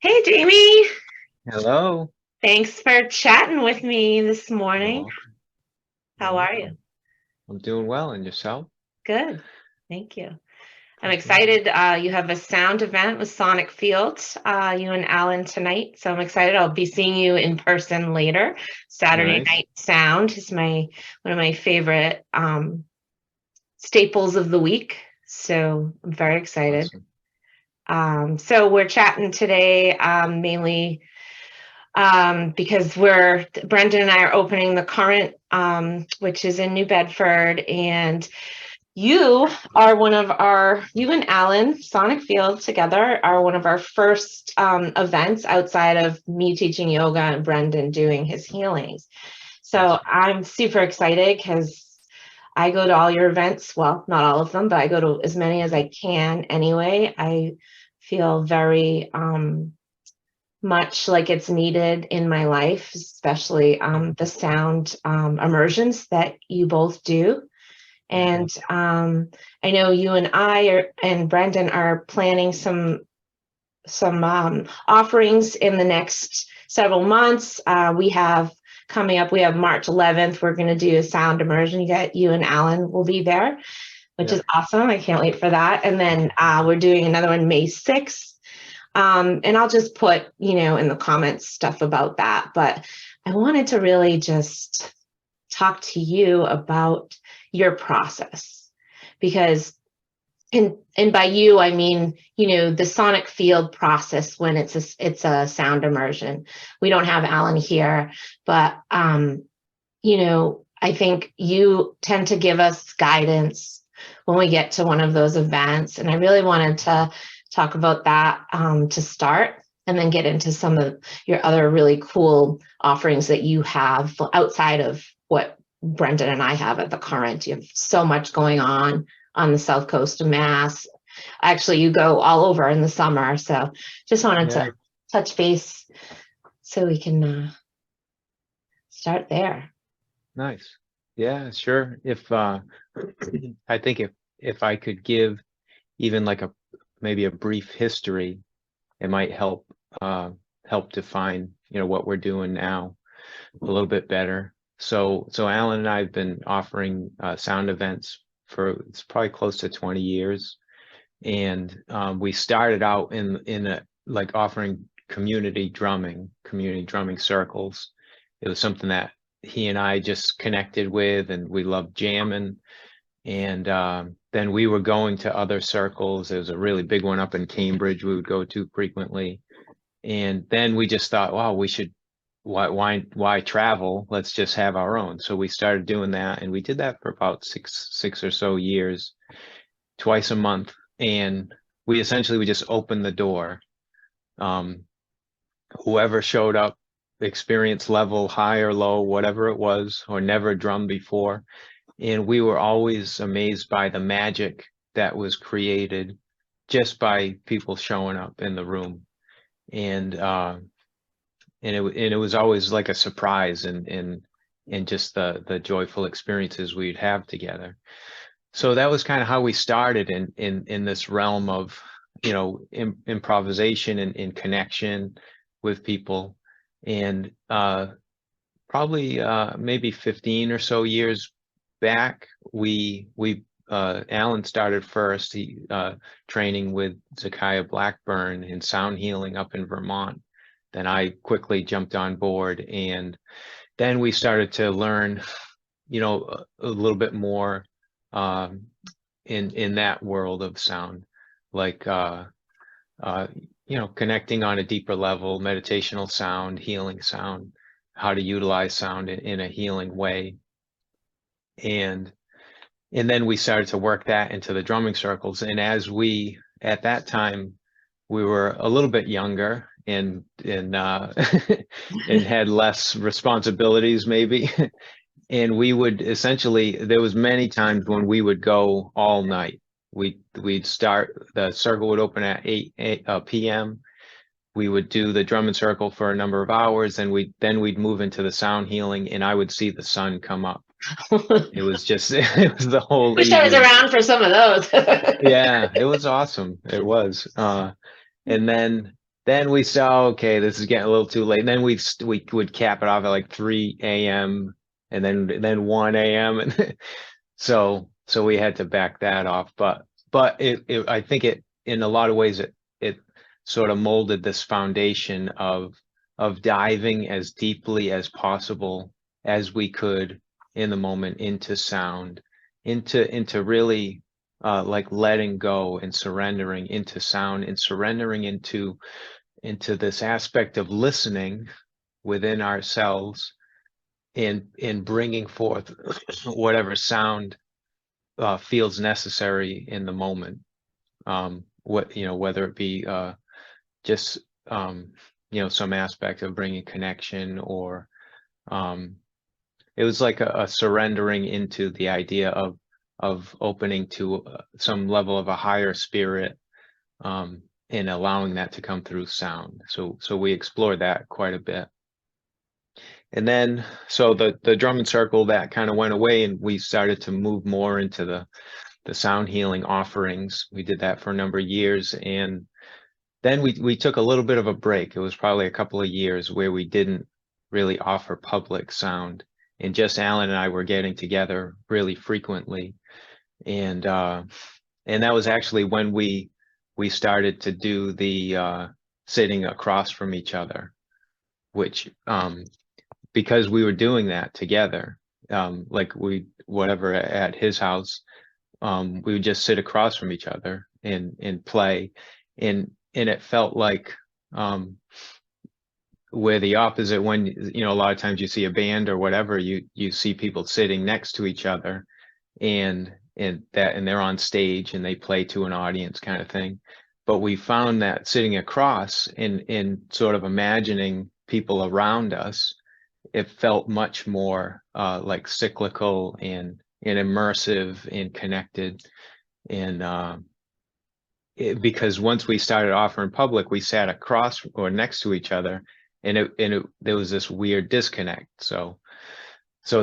Hey, Jamie. Hello. Thanks for chatting with me this You're morning. welcome. You're How are you? welcome. I'm doing well, and yourself? Good. Thank you. I'm Good to hear. excited. You have a sound event with Sonic Field, you and Alan tonight. So I'm excited. I'll be seeing you in person later. Saturday Nice. Night Sound is one of my favorite staples of the week. So I'm very excited. Awesome. So we're chatting today mainly because Brendan and I are opening the Current, which is in New Bedford, and you and Alan Sonic Field together are one of our first events outside of me teaching yoga and Brendan doing his healings. So Awesome. I'm super excited because I go to all your events. Well, not all of them, but I go to as many as I can anyway. I feel very much like it's needed in my life, especially the sound immersions that you both do. Hmm. And I know you and and Brendan are planning some offerings in the next several months. We have March 11th. We're going to do a sound immersion. You and Alan will be there, which Yeah. is awesome. I can't wait for that. And then we're doing another one May 6th. And I'll just put, in the comments stuff about that. But I wanted to really just talk to you about your process because and by you I mean, the sonic field process when it's a sound immersion. We don't have Alan here, but I think you tend to give us guidance when we get to one of those events. And I really wanted to talk about that to start and then get into some of your other really cool offerings that you have outside of what Brendan and I have at the Current. You have so much going on the south coast of Mass. Actually, you go all over in the summer. So just wanted to Yeah. touch base so we can start there. Nice. Yeah, sure. If I think if I could give even like a maybe a brief history, it might help define, what we're doing now a little bit better. So Alan and I have been offering sound events for it's probably close to 20 years. And we started out in a like offering community drumming circles. It was something that he and I just connected with, and we loved jamming. And then we were going to other circles. There was a really big one up in Cambridge we would go to frequently. And then we just thought, wow, we should why travel? Let's just have our own. So we started doing that, and we did that for about six or so years, twice a month. And we just opened the door. Um, Whoever showed up, experience level high or low, whatever it was, or never drummed before. And we were always amazed by the magic that was created just by people showing up in the room. And it was always like a surprise, and just the joyful experiences we'd have together. So that was kind of how we started in this realm of, improvisation and connection with people. And probably maybe 15 or so years back, we Alan started first. He training with Zakiah Blackburn in sound healing up in Vermont. Then I quickly jumped on board, and then we started to learn, a little bit more um, in that world of sound, like uh, connecting on a deeper level, meditational sound, healing sound, how to utilize sound in a healing way. And and then we started to work that into the drumming circles. And at that time, we were a little bit younger and and had less responsibilities maybe. And we would essentially, there was many times when we would go all night. We'd start, the circle would open at 8 p.m. We would do the drum and circle for a number of hours, and we'd move into the sound healing, and I would see the sun come up. It was just it was the whole Wish I was evening. around for some of those. Yeah, it was awesome. It was. And then then we saw, okay, this is getting a little too late. And then we would cap it off at like 3 a.m. and then 1 a.m. and so we had to back that off. But I think it, in a lot of ways, it sort of molded this foundation of diving as deeply as possible as we could in the moment into sound, into really like letting go and surrendering into sound, and surrendering into this aspect of listening within ourselves, and bringing forth whatever sound feels necessary in the moment. Whether it be just some aspect of bringing connection, or it was like a surrendering into the idea of opening to some level of a higher spirit, and allowing that to come through sound. So we explored that quite a bit. And then, so the drum and circle, that kind of went away, and we started to move more into the sound healing offerings. We did that for a number of years, and then we took a little bit of a break. It was probably a couple of years where we didn't really offer public sound, and just Alan and I were getting together really frequently. And that was actually when we started to do the sitting across from each other, which because we were doing that together, like whatever at his house, we would just sit across from each other and play, and it felt like where the opposite, when a lot of times you see a band or whatever, you see people sitting next to each other, and they're on stage and they play to an audience kind of thing. But we found that sitting across and sort of imagining people around us, it felt much more like cyclical and immersive and connected. And because once we started offering public, we sat across or next to each other, and there was this weird disconnect. So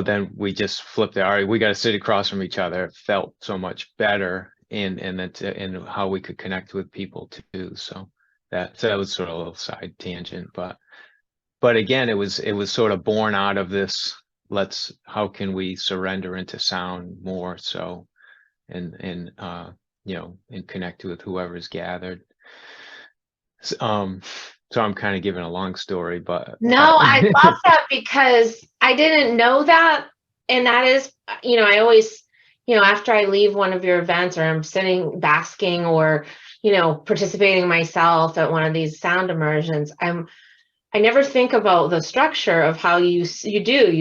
then we just flipped it. All right, we got to sit across from each other. It felt so much better, and how we could connect with people too. So that was sort of a little side tangent, but again, it was sort of born out of this. How can we surrender into sound more so, and connect with whoever's gathered. So I'm kind of giving a long story, but no, I love that, because I didn't know that. And that is, I always, after I leave one of your events, or I'm sitting basking, or, participating myself at one of these sound immersions, I never think about the structure of how you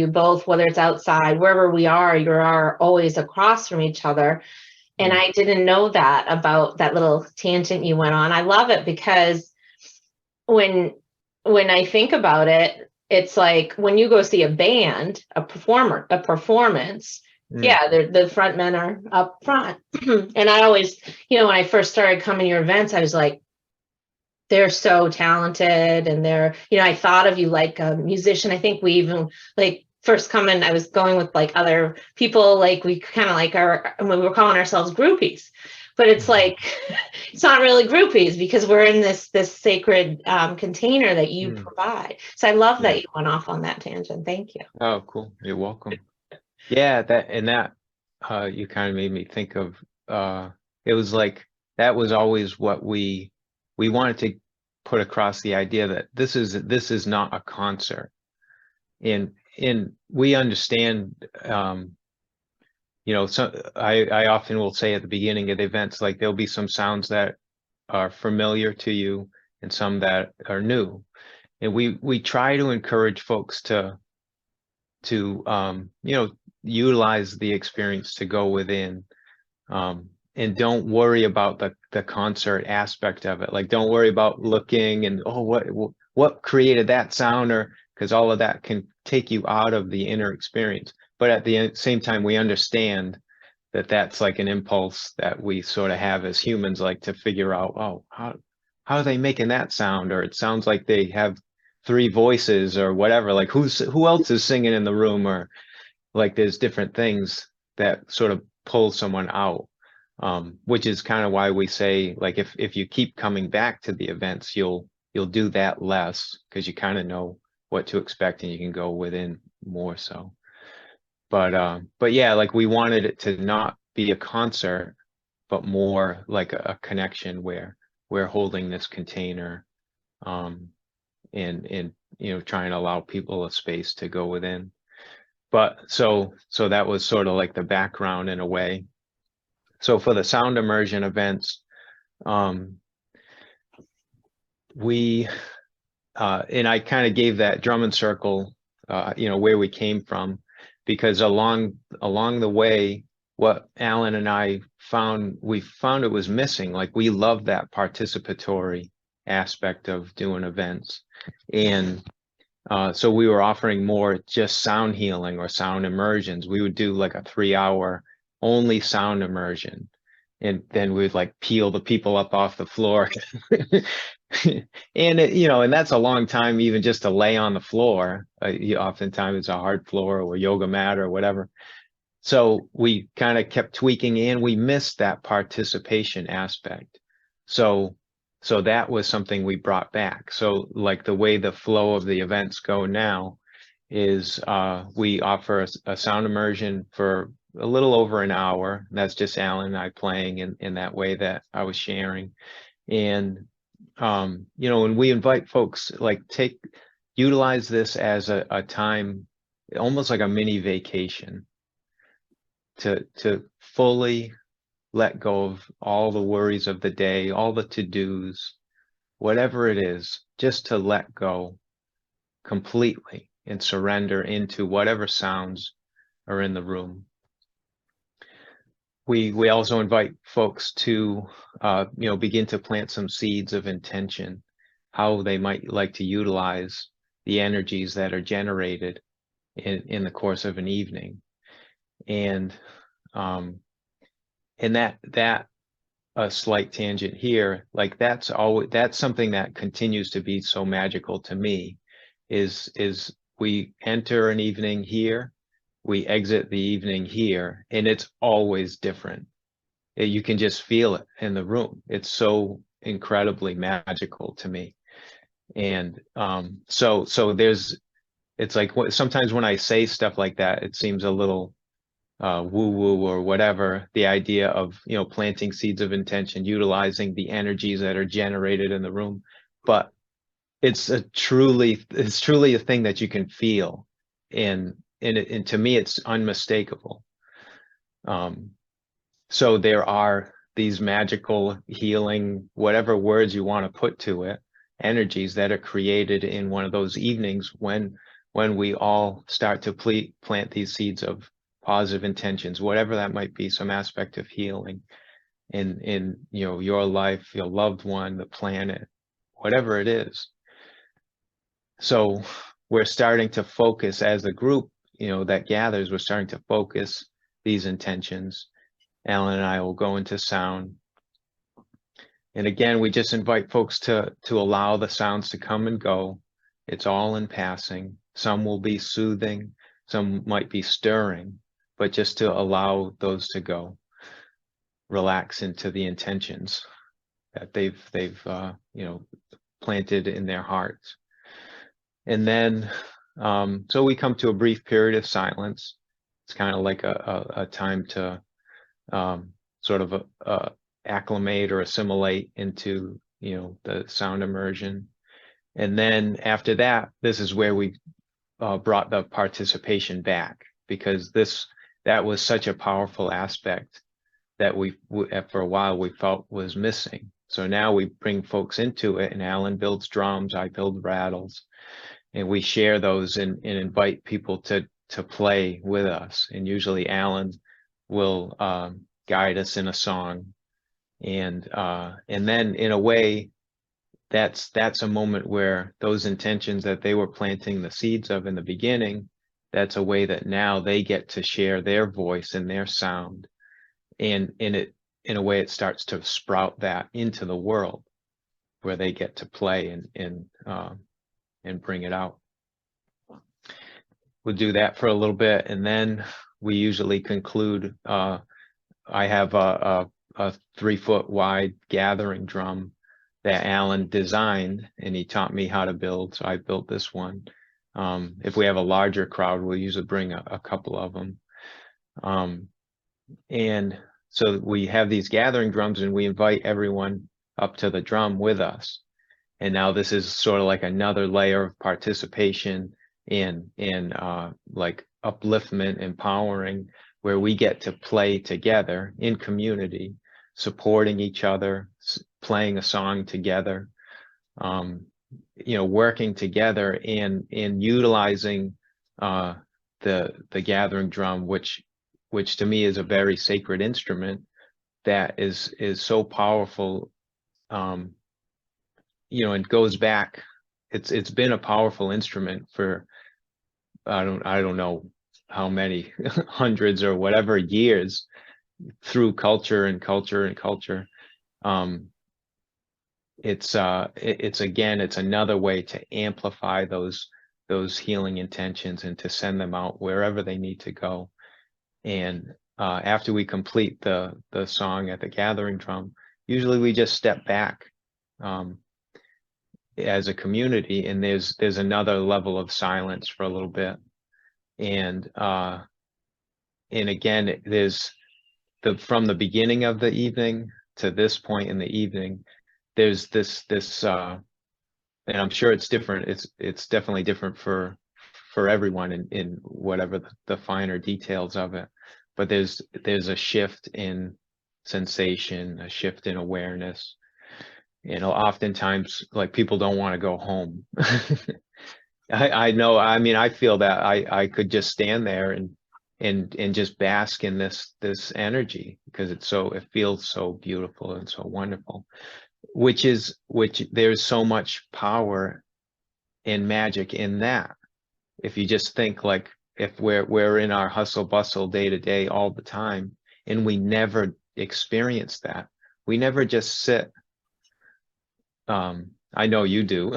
both, whether it's outside, wherever we are, you are always across from each other. And I didn't know that about that little tangent you went on. I love it, because when I think about it, it's like when you go see a band, a performance, yeah, the front men are up front. And I always, when I first started coming to your events, I was like, they're so talented, and I thought of you like a musician. I think we even, like, first coming, I was going with like other people, like we kind of like when we were calling ourselves groupies, but it's like, it's not really groupies, because we're in this sacred container that you provide. So I love that you went off on that tangent. Thank you. Oh, cool. You're welcome. Yeah, that you kind of made me think of, it was like, that was always what we wanted to put across, the idea that this is not a concert. And we understand, so I often will say at the beginning of the events, like, there'll be some sounds that are familiar to you and some that are new. And we try to encourage folks to utilize the experience to go within, and don't worry about the concert aspect of it. Like, don't worry about looking and, what created that sound, or, because all of that can take you out of the inner experience. But at the same time, we understand that that's like an impulse that we sort of have as humans, like to figure out, how are they making that sound? Or it sounds like they have 3 voices or whatever, like who else is singing in the room, or like there's different things that sort of pull someone out, which is kind of why we say, like, if you keep coming back to the events, you'll you'll do that less because you kind of know what to expect and you can go within more so. But yeah, like we wanted it to not be a concert, but more like a connection where we're holding this container, and trying to allow people a space to go within. But so that was sort of like the background in a way. So for the sound immersion events, we and I kind of gave that drum and circle, where we came from, because along the way, what Alan and I found it was missing. Like we love that participatory aspect of doing events, and so we were offering more just sound healing or sound immersions. We would do like a 3-hour only sound immersion, and then we'd like peel the people up off the floor. And and that's a long time even just to lay on the floor. Oftentimes it's a hard floor or yoga mat or whatever. So we kind of kept tweaking, and we missed that participation aspect. So that was something we brought back. So like the way the flow of the events go now is we offer a sound immersion for a little over an hour. That's just Alan and I playing in that way that I was sharing. And and we invite folks, like, utilize this as a time, almost like a mini vacation, to fully let go of all the worries of the day, all the to-dos, whatever it is, just to let go completely and surrender into whatever sounds are in the room. We also invite folks to begin to plant some seeds of intention, how they might like to utilize the energies that are generated in the course of an evening. And that a slight tangent here, like that's something that continues to be so magical to me, is we enter an evening here, we exit the evening here, and it's always different. You can just feel it in the room. It's so incredibly magical to me. And so it's like sometimes when I say stuff like that, it seems a little woo-woo or whatever, the idea of planting seeds of intention, utilizing the energies that are generated in the room. But it's truly a thing that you can feel, and to me it's unmistakable. So there are these magical, healing, whatever words you want to put to it, energies that are created in one of those evenings when we all start to plant these seeds of positive intentions, whatever that might be, some aspect of healing in your life, your loved one, the planet, whatever it is. So we're starting to focus as a group, that gathers, we're starting to focus these intentions. Alan and I will go into sound. And again, we just invite folks to allow the sounds to come and go. It's all in passing. Some will be soothing, some might be stirring, but just to allow those to go. Relax into the intentions that they've planted in their hearts. And then, so we come to a brief period of silence. It's kind of like a time to sort of acclimate or assimilate into the sound immersion. And then after that, this is where we brought the participation back, because that was such a powerful aspect that we for a while we felt was missing. So now we bring folks into it, and Alan builds drums, I build rattles, and we share those and invite people to play with us. And usually Alan will guide us in a song, and then in a way that's a moment where those intentions that they were planting the seeds of in the beginning, that's a way that now they get to share their voice and their sound, and in a way it starts to sprout that into the world where they get to play and bring it out. We'll do that for a little bit, and then we usually conclude. I have a 3-foot wide gathering drum that Alan designed, and he taught me how to build. So I built this one. If we have a larger crowd, we'll usually bring a couple of them. And so we have these gathering drums, and we invite everyone up to the drum with us. And now this is sort of like another layer of participation and like upliftment, empowering, where we get to play together in community, supporting each other, playing a song together, you know, working together and utilizing the gathering drum, which to me is a very sacred instrument that is so powerful. You know, it goes back. It's been a powerful instrument for I don't know how many hundreds or whatever years, through culture and culture and culture. It's again, it's another way to amplify those healing intentions and to send them out wherever they need to go. And after we complete the song at the gathering drum, usually we just step back as a community, and there's another level of silence for a little bit. And again, there's from the beginning of the evening to this point in the evening, there's this and I'm sure it's different. It's definitely different for everyone in whatever the finer details of it. But there's a shift in sensation, a shift in awareness. You know, oftentimes, like, people don't want to go home. I know. I mean, I feel that I could just stand there and just bask in this energy, because it feels so beautiful and so wonderful. Which there's so much power and magic in that. If you just think, like, if we're in our hustle bustle day to day all the time, and we never experience that, we never just sit. I know you do,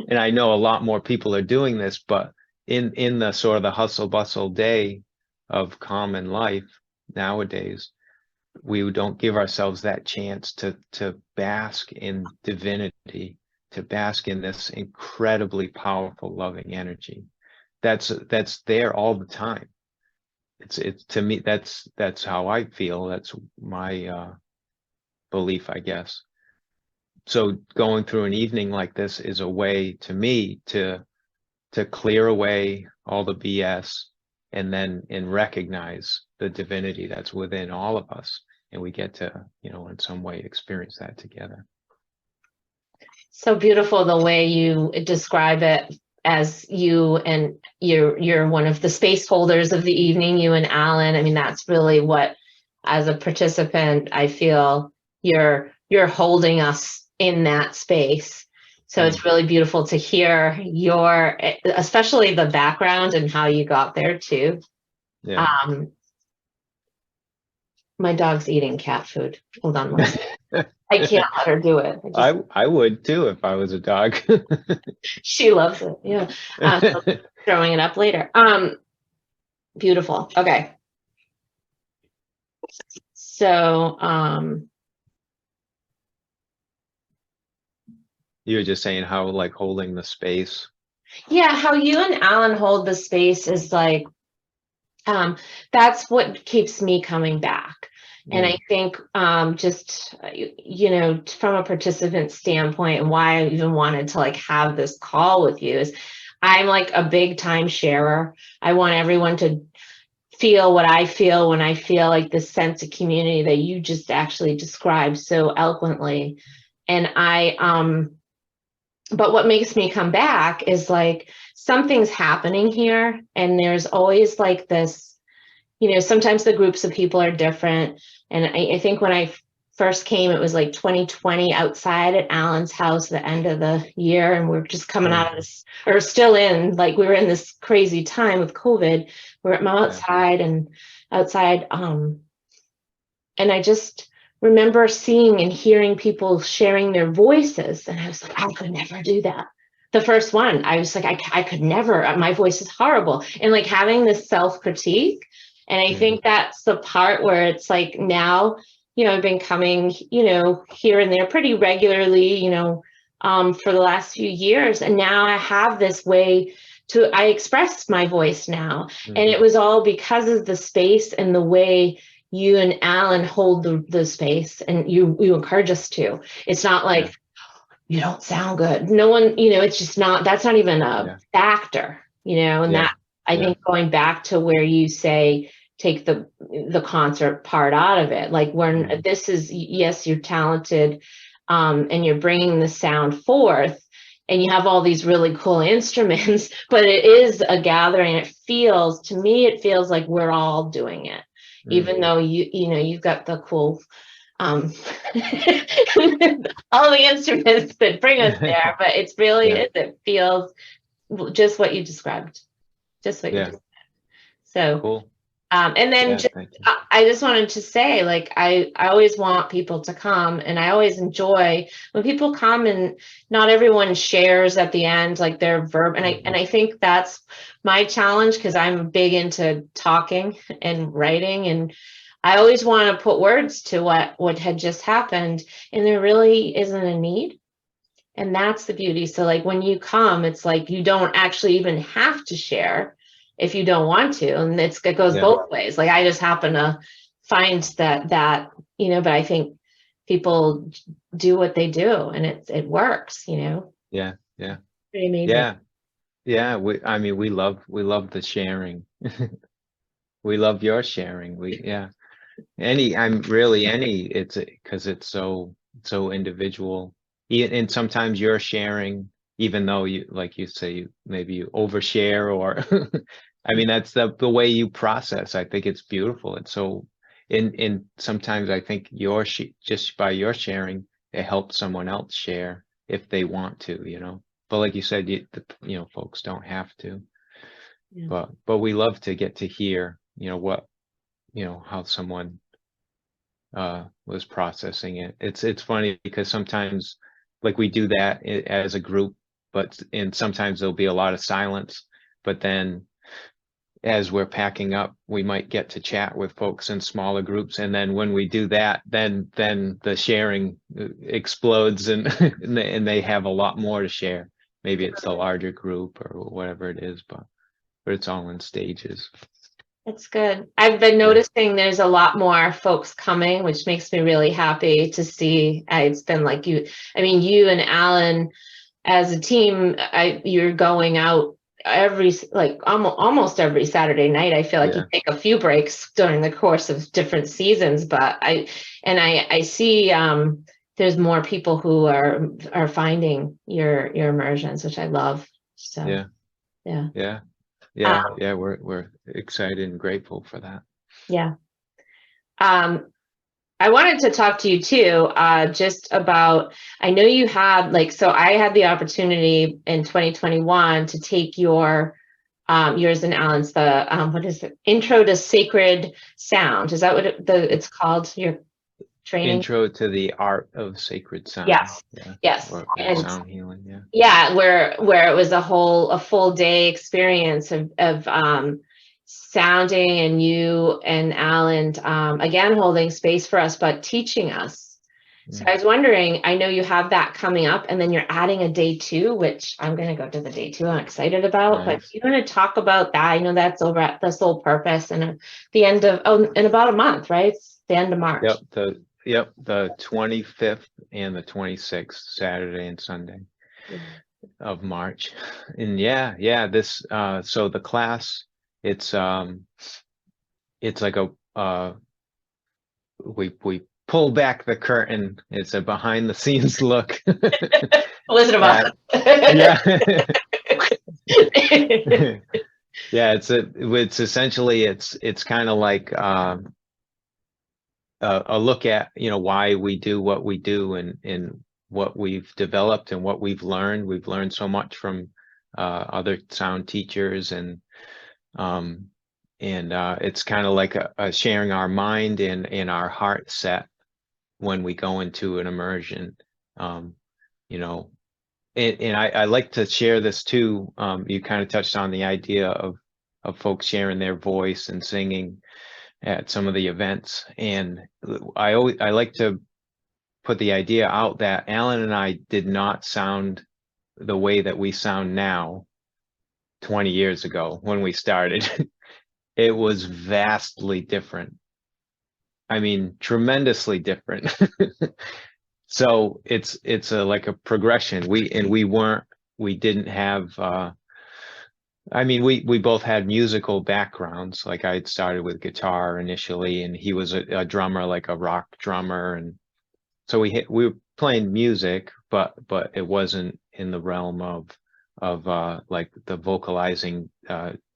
and I know a lot more people are doing this, but in the sort of the hustle bustle day of common life nowadays, we don't give ourselves that chance to bask in divinity, to bask in this incredibly powerful, loving energy that's there all the time. It's to me, that's how I feel. That's my belief, I guess. So going through an evening like this is a way, to me, to clear away all the BS and recognize the divinity that's within all of us, and we get to, you know, in some way experience that together. So beautiful the way you describe it, as you and you're one of the space holders of the evening, you and Alan. I mean, that's really what, as a participant, I feel you're holding us in that space. So it's really beautiful to hear especially the background and how you got there too. Yeah. My dog's eating cat food. Hold on one second. I can't let her do it. I would too if I was a dog. She loves it. Yeah. So throwing it up later. Beautiful. Okay. So you were just saying how, like, holding the space. Yeah, how you and Alan hold the space is like, that's what keeps me coming back. And I think just, you know, from a participant standpoint, and why I even wanted to, like, have this call with you is I'm like a big time sharer. I want everyone to feel what I feel when I feel like this sense of community that you just actually described so eloquently. And but what makes me come back is, like, something's happening here. And there's always, like, this, you know, sometimes the groups of people are different. And I think when I first came, it was like 2020 outside at Alan's house, the end of the year. And we're just coming out of this, or still in, like, we were in this crazy time with COVID. I'm outside and outside. And I just remember seeing and hearing people sharing their voices. And I was like, I could never do that. The first one, I was like, I could never, my voice is horrible. And, like, having this self-critique. And I think that's the part where it's like, now I've been coming, here and there pretty regularly, for the last few years. And now I have this way I express my voice now. And it was all because of the space and the way you and Alan hold the space, and you encourage us to. It's not like, you don't sound good. No one, it's just not, that's not even a factor, and that, I think, going back to where you say, take the concert part out of it. Like, when this is, yes, you're talented, and you're bringing the sound forth, and you have all these really cool instruments, but it is a gathering. To me, it feels like we're all doing it, even though you've got the cool, all the instruments that bring us there, but it's really, it feels just what you described, just what you described. So cool. And then I just wanted to say, like, I always want people to come, and I always enjoy when people come, and not everyone shares at the end, like, their verb. And I think that's my challenge, because I'm big into talking and writing, and I always want to put words to what had just happened, and there really isn't a need. And that's the beauty. So, like, when you come, it's like you don't actually even have to share if you don't want to. And it goes both ways. Like, I just happen to find that, but I think people do what they do, and it works, Yeah. Pretty amazing. Yeah. We love the sharing. We love your sharing. It's because it's so individual. And sometimes you're sharing, even though you, like you say, maybe you overshare, or that's the way you process. I think it's beautiful. And so, and sometimes I think just by your sharing, it helps someone else share if they want to. But like you said, folks don't have to. But we love to get to hear, what, how someone was processing it. It's funny because sometimes, like, we do that as a group, and sometimes there'll be a lot of silence, but then as we're packing up, we might get to chat with folks in smaller groups, and then when we do that, then the sharing explodes, and and they have a lot more to share. Maybe it's the larger group or whatever it is, but it's all in stages. It's good. I've been noticing there's a lot more folks coming, which makes me really happy to see. It's been like you and Alan as a team, you're going out almost every Saturday night. I feel like you take a few breaks during the course of different seasons, but I see there's more people who are finding your immersions, which I love. So we're excited and grateful for that. I wanted to talk to you too, just about, I know you had, so I had the opportunity in 2021 to take yours and Alan's, what is it? Intro to Sacred Sound. Is that what it's called? Your training? Intro to the Art of Sacred Sound. Yes. Or sound healing. Where it was a full day experience of sounding, and you and Alan, again, holding space for us, but teaching us. So I was wondering, I know you have that coming up, and then you're adding a day 2, which I'm going to go to the day 2. I'm excited about, but you want to talk about that? I know that's over at the Soul Purpose, and at the end of, in about a month, right? It's the end of March. The 25th and the 26th, Saturday and Sunday of March. And this, so the class, it's like we pull back the curtain. It's a behind the scenes look. Wizard of Oz. It's essentially, it's kind of like a look at why we do what we do, and what we've developed and what we've learned so much from other sound teachers, and it's kind of like a sharing our mind and our heart set when we go into an immersion. And I like to share this too. You kind of touched on the idea of folks sharing their voice and singing. at some of the events. And I like to put the idea out that Alan and I did not sound the way that we sound now 20 years ago when we started. It was vastly different. I mean, tremendously different. So it's like a progression. We didn't have I mean, we both had musical backgrounds. Like I had started with guitar initially, and he was a drummer, like a rock drummer, and so we were playing music, but it wasn't in the realm of like the vocalizing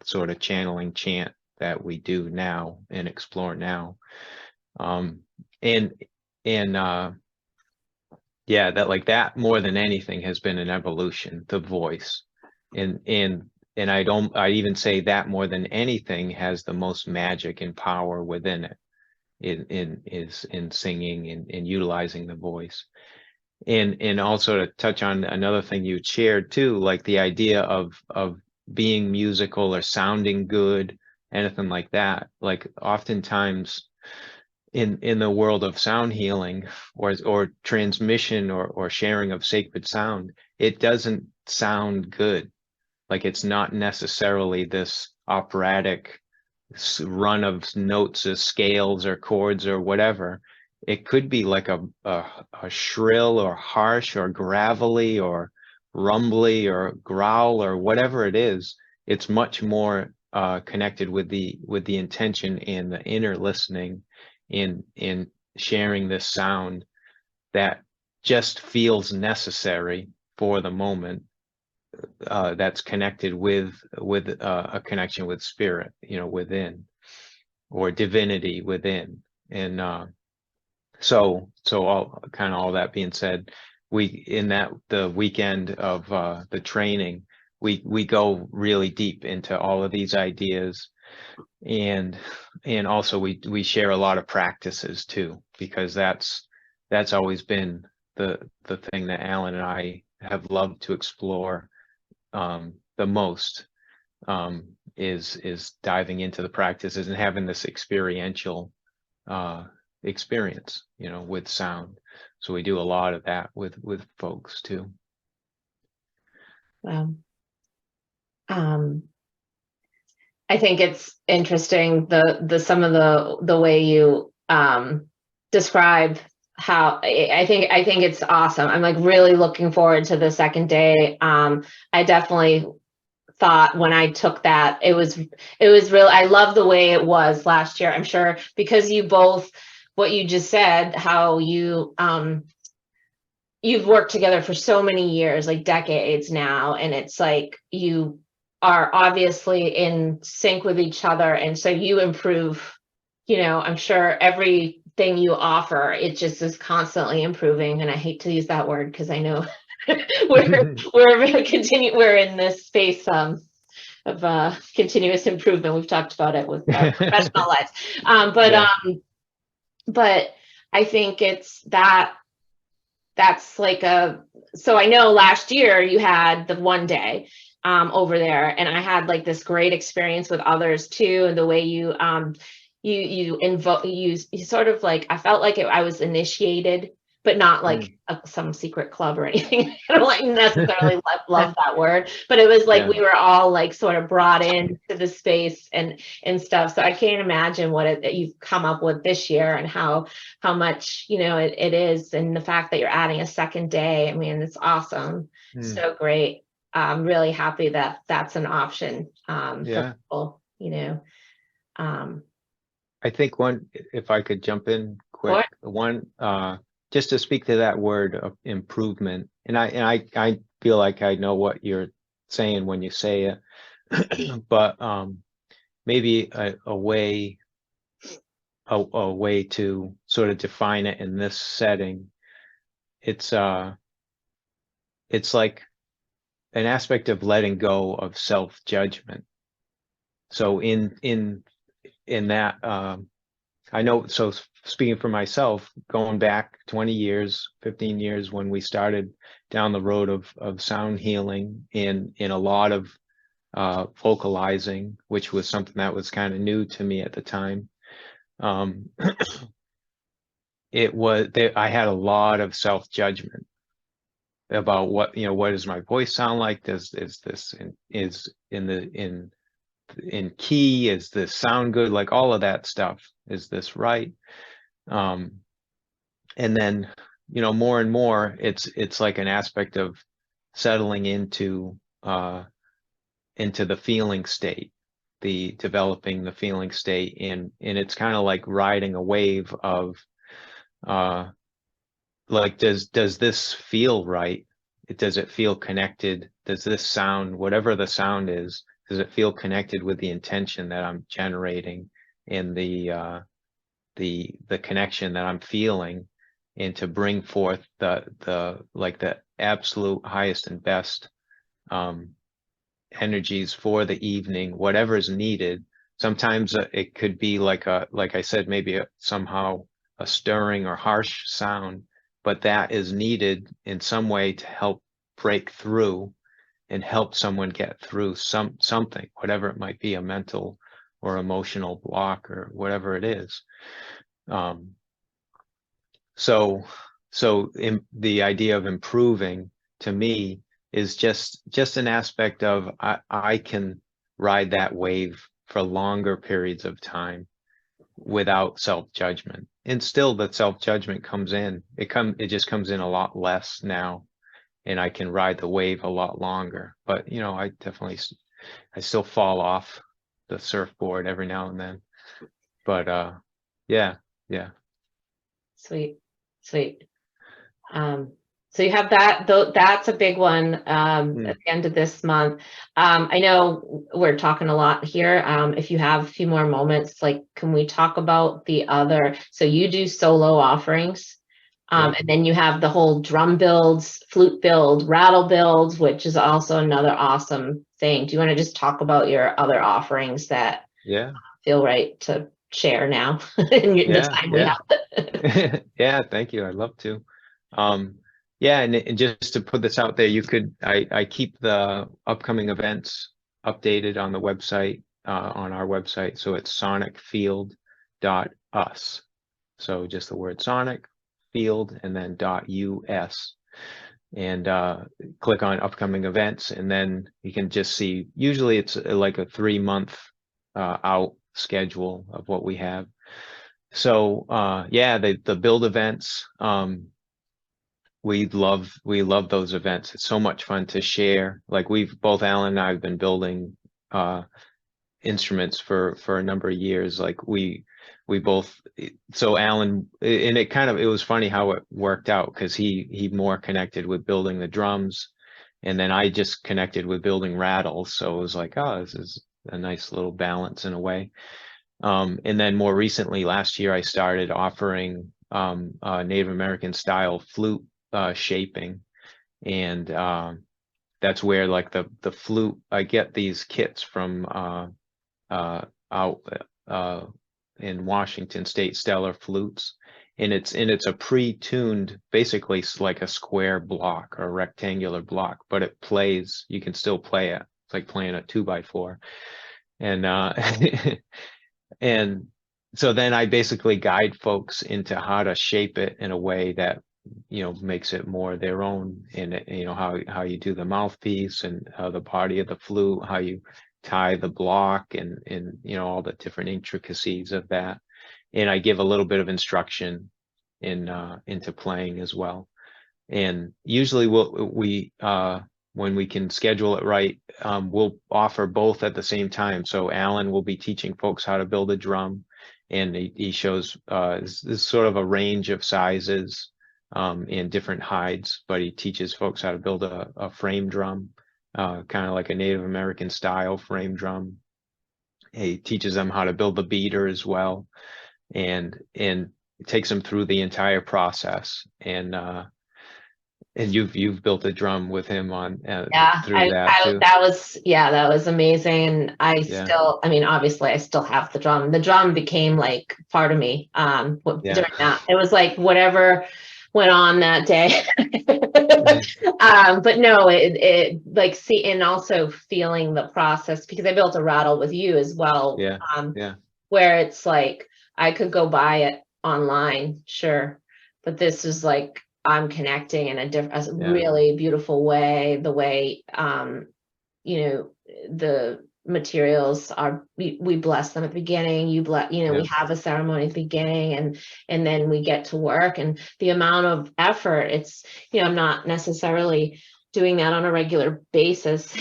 sort of channeling chant that we do now and explore now. Um, and yeah, that like that more than anything has been an evolution, the voice. And I even say that more than anything has the most magic and power within it in singing and utilizing the voice. And also to touch on another thing you shared too, like the idea of being musical or sounding good, anything like that. Like oftentimes in the world of sound healing or transmission or sharing of sacred sound, it doesn't sound good. Like it's not necessarily this operatic run of notes or scales or chords or whatever. It could be like a shrill or harsh or gravelly or rumbly or growl or whatever it is. It's much more connected with the intention and the inner listening in sharing this sound that just feels necessary for the moment, that's connected with a connection with spirit, within, or divinity within. And so all that being said, the weekend of the training, we go really deep into all of these ideas, and also we share a lot of practices too, because that's always been the thing that Alan and I have loved to explore the most, is diving into the practices and having this experiential experience, with sound. So we do a lot of that with folks too. Wow. I think it's interesting the some of the way you describe how I think it's awesome. I'm like really looking forward to the second day. I definitely thought when I took that it was real. I love the way it was last year. I'm sure because you both, what you just said, how you you've worked together for so many years, like decades now, and it's like you are obviously in sync with each other, and so you improve, I'm sure everything you offer, it just is constantly improving. And I hate to use that word because I know we're in this space of continuous improvement. We've talked about it with our professional lives, but I think it's that's like so I know last year you had the one day over there, and I had like this great experience with others too, and the way you sort of like, I felt like I was initiated, but not like some secret club or anything. I don't like necessarily love that word, but it was like we were all like sort of brought into the space and stuff. So I can't imagine what you've come up with this year and how much it is, and the fact that you're adding a second day. I mean, it's awesome. So great. I'm really happy that that's an option for people. I think if I could jump in quick, just to speak to that word of improvement, and I feel like I know what you're saying when you say it, but maybe a way to sort of define it in this setting, it's like an aspect of letting go of self-judgment. So in that, I know, so speaking for myself, going back 20 years, 15 years, when we started down the road of sound healing in a lot of vocalizing, which was something that was kind of new to me at the time. um, I had a lot of self-judgment about what does my voice sound like? Is this in key? Is this sound good? Like all of that stuff. Is this right? And then, more and more, it's like an aspect of settling into the feeling state, developing the feeling state, and it's kind of like riding a wave of like, does this feel right? Does it feel connected? Does this sound, whatever the sound is, does it feel connected with the intention that I'm generating and the connection that I'm feeling, and to bring forth the absolute highest and best energies for the evening, whatever is needed. Sometimes it could be like I said, maybe somehow a stirring or harsh sound, but that is needed in some way to help break through and help someone get through something, whatever it might be, a mental or emotional block or whatever it is. So the idea of improving, to me, is just an aspect of I can ride that wave for longer periods of time without self-judgment. And still, the self-judgment comes in. It just comes in a lot less now, and I can ride the wave a lot longer. But I still fall off the surfboard every now and then. But yeah. Sweet. So you have that, though, that's a big one at the end of this month. I know we're talking a lot here. If you have a few more moments, like, can we talk about the other? So you do solo offerings, and then you have the whole drum builds, flute build, rattle builds, which is also another awesome thing. Do you want to just talk about your other offerings that feel right to share now in the time we have? Yeah, thank you. I'd love to. And just to put this out there, I keep the upcoming events updated on the website, on our website. So it's sonicfield.us. So just the word Sonic Field and then .us, and click on upcoming events, and then you can just see, usually it's like a 3-month out schedule of what we have. So the build events, we love those events. It's so much fun to share. Like, both Alan and I have been building instruments for a number of years. Like we both, so Alan, and it was funny how it worked out, because he more connected with building the drums, and then I just connected with building rattles. So it was like, oh, this is a nice little balance in a way. And then more recently, last year, I started offering Native American style flute shaping, and that's where, like, the flute, I get these kits from out in Washington State, Stellar Flutes, and it's a pre-tuned, basically like a square block or a rectangular block, but it plays. You can still play it. It's like playing a 2x4, and and so then I basically guide folks into how to shape it in a way that makes it more their own, and how you do the mouthpiece, and the body of the flute, how you tie the block, and all the different intricacies of that. And I give a little bit of instruction into playing as well. And usually when we can schedule it right, we'll offer both at the same time. So Alan will be teaching folks how to build a drum, and he shows this sort of a range of sizes and different heights, but he teaches folks how to build a frame drum, kind of like a Native American style frame drum. He teaches them how to build the beater as well, and takes them through the entire process. And you've built a drum with him on through that too. That was amazing. And I mean, obviously I still have the drum. The drum became like part of me during that. It was like whatever went on that day. But no, it like, see, and also feeling the process, because I built a rattle with you as well. Where it's like, I could go buy it online, sure, but this is like I'm connecting in a really beautiful way. The way you know, the materials are, we bless them at the beginning, you bless, you know, we have a ceremony at the beginning, and then we get to work, and the amount of effort, it's, you know, I'm not necessarily doing that on a regular basis.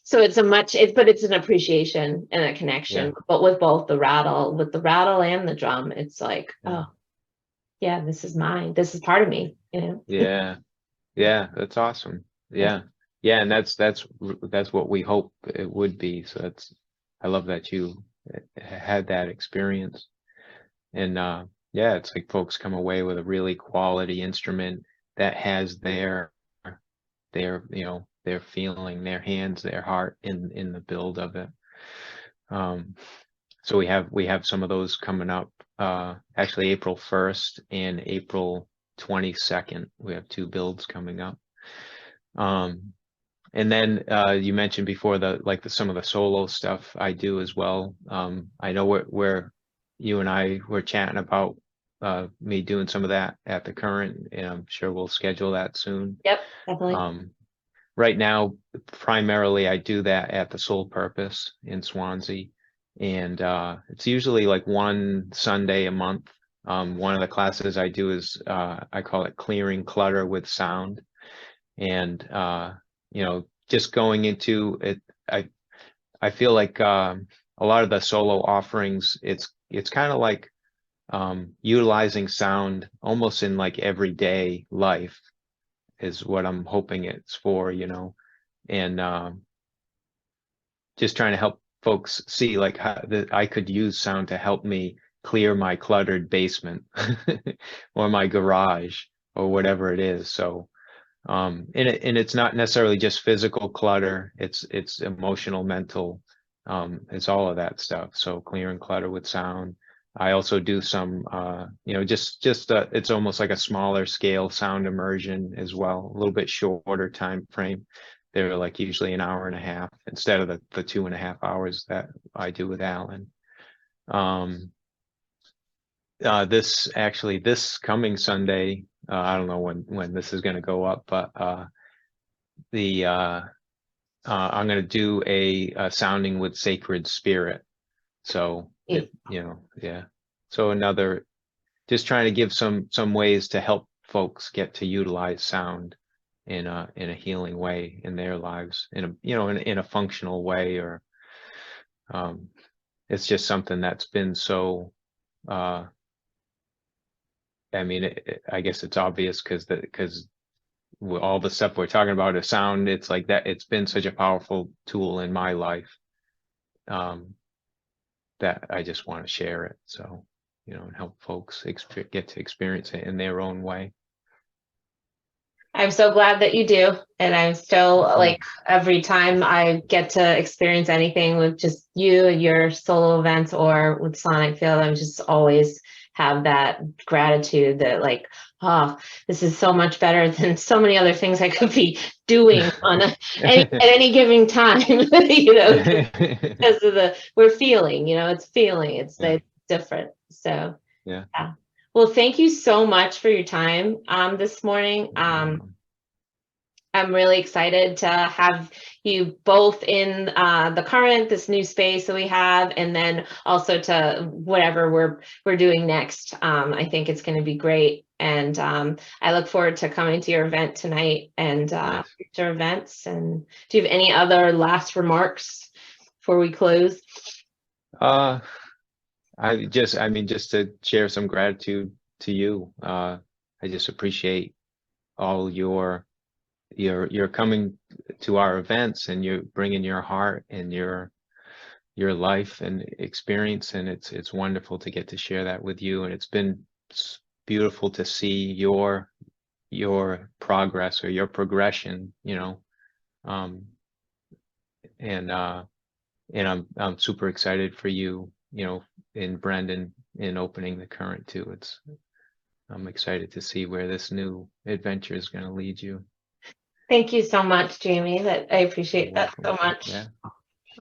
So it's but it's an appreciation and a connection, but with the rattle and the drum, it's like, oh yeah, this is mine, this is part of me, you know. Yeah, that's awesome. Yeah, and that's what we hope it would be. So I love that you had that experience. And yeah, it's like folks come away with a really quality instrument that has their you know, their feeling, their hands, their heart in the build of it. So we have some of those coming up, actually April 1st and April 22nd. We have 2 builds coming up. And then you mentioned before some of the solo stuff I do as well. I know where you and I were chatting about me doing some of that at the Current, and I'm sure we'll schedule that soon. Yep, definitely. Right now, primarily I do that at the Soul Purpose in Swansea, and it's usually like one Sunday a month. One of the classes I do is I call it Clearing Clutter with Sound, and you know, just going into it, I feel like a lot of the solo offerings, it's kind of like utilizing sound almost in like everyday life is what I'm hoping it's for, you know, and just trying to help folks see like how I could use sound to help me clear my cluttered basement or my garage or whatever it is. So and it's not necessarily just physical clutter, it's emotional, mental, it's all of that stuff. So clearing clutter with sound. I also do some you know, just it's almost like a smaller scale sound immersion as well, a little bit shorter time frame. They're like usually an hour and a half instead of the 2.5 hours that I do with Alan. This coming Sunday, I don't know when this is going to go up, but I'm going to do a sounding with Sacred Spirit. So you know, so another, just trying to give some ways to help folks get to utilize sound in a healing way in their lives, in a, you know, in a functional way, or it's just something that's been so I mean, I guess it's obvious because all the stuff we're talking about is sound. It's like that. It's been such a powerful tool in my life that I just want to share it. So, you know, and help folks get to experience it in their own way. I'm so glad that you do. And I'm still like, every time I get to experience anything with just you and your solo events or with Sonic Field, I'm just always have that gratitude that like, oh, this is so much better than so many other things I could be doing at any given time, you know, because of we're feeling, you know, it's it's different. So yeah. Well, thank you so much for your time this morning. I'm really excited to have you both in the Current, this new space that we have, and then also to whatever we're doing next. I think it's going to be great, and I look forward to coming to your event tonight and future events. And do you have any other last remarks before we close? I mean, just to share some gratitude to you. I just appreciate all you're coming to our events, and you're bringing your heart and your life and experience, and it's wonderful to get to share that with you. And it's been beautiful to see your progress or your progression, you know, and I'm super excited for you, you know, in Brendan, in opening the Current too. I'm excited to see where this new adventure is going to lead you. Thank you so much, Jaime. I appreciate that so much. Yeah.